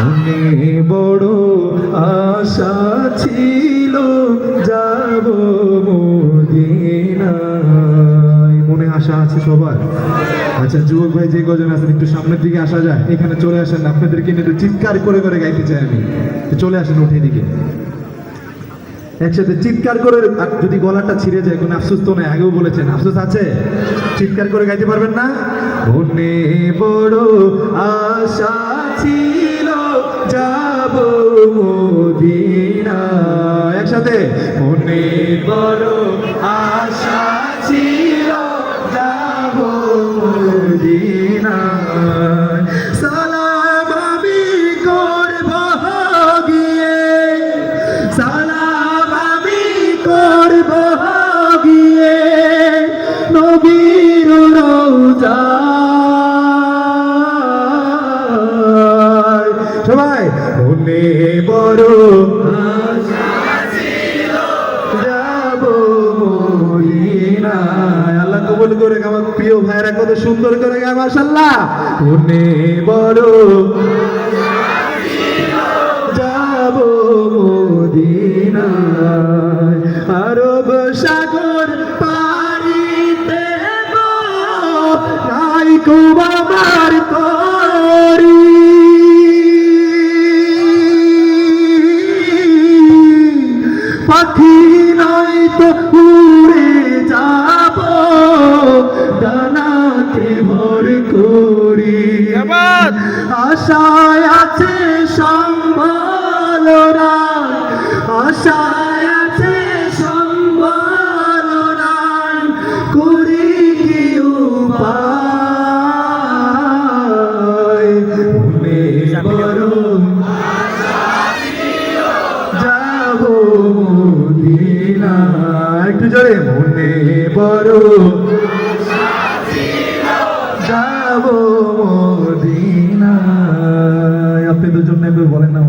মনে বড় আশা ছিল যাব মদিনায়। মনে আশা আছে সবার? আচ্ছা যুবক ভাই যে কজন আছেন একটু সামনের দিকে আসা যায়, এখানে চলে আসেন, আপনাদেরকে নিয়ে একটু চিৎকার করে করে গাইতে চাই আমি। তো চলে আসেন উঠে দিকে, একসাথে চিৎকার করে। যদি গলাটা ছিঁড়ে যায় কোনো আফসোস তো নেই, আগেও বলেছেন আফসোস আছে। চিৎকার করে গাইতে পারবেন না? মনে বড় আশা ছিল যাব মদিনা, একসাথে। মনে বড় আশা ছিল যাব মদিনা, সালাম আমি করব গিয়ে, সালাম আমি করব গিয়ে নবীর রওজায়। সবাই মনে বড় আশা ছিল যাব মদিনায়। আল্লাহ কবুল করে। আমার প্রিয় ভাইরা কত সুন্দর করে গায় মাশাআল্লাহ। মনে বড় যাব মদিনায়, আরব সাগর পাড়ি দেব, নাই কো আমার তরি, পাখি নাই তো উড়ে যাব, ডানাতে ভর করি। আশায় আছে সম্বল নাই, আশায় আছে সম্বল নাই, করি কি উপায়। মনে বড় যাব মদিনা, একটু জোরে। মনে বড় যাব মদিনা। আপনি দুজন নেবে বলেন না।